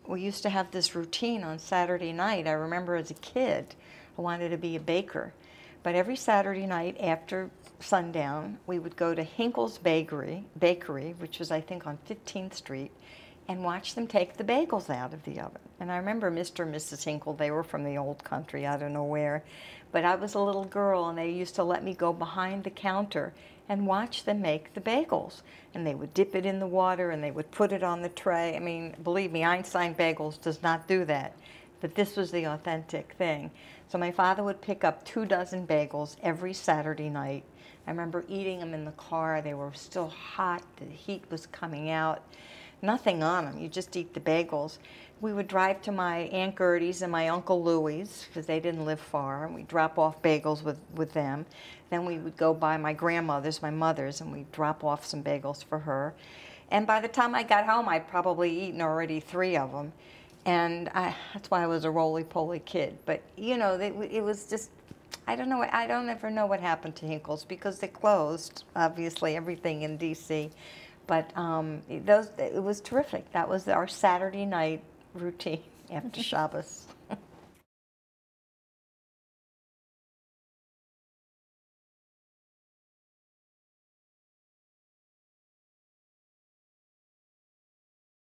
we used to have this routine on Saturday night. I remember as a kid, I wanted to be a baker. But every Saturday night after sundown, we would go to Hinkle's Bakery, which was, I think, on 15th Street, and watch them take the bagels out of the oven. And I remember Mr. and Mrs. Hinkle, they were from the old country, I don't know where, but I was a little girl, and they used to let me go behind the counter and watch them make the bagels. And they would dip it in the water, and they would put it on the tray. I mean, believe me, Einstein Bagels does not do that, but this was the authentic thing. So my father would pick up 24 bagels every Saturday night. I remember eating them in the car. They were still hot. The heat was coming out. Nothing on them. You just eat the bagels. We would drive to my Aunt Gertie's and my Uncle Louie's, because they didn't live far, and we'd drop off bagels with them. Then we would go by my grandmother's, my mother's, and we'd drop off some bagels for her. And by the time I got home, I'd probably eaten already 3 of them. And that's why I was a roly-poly kid. But, you know, it was just, I don't know, I don't ever know what happened to Hinkle's, because they closed, obviously, everything in D.C. But it was terrific. That was our Saturday night routine after Shabbos.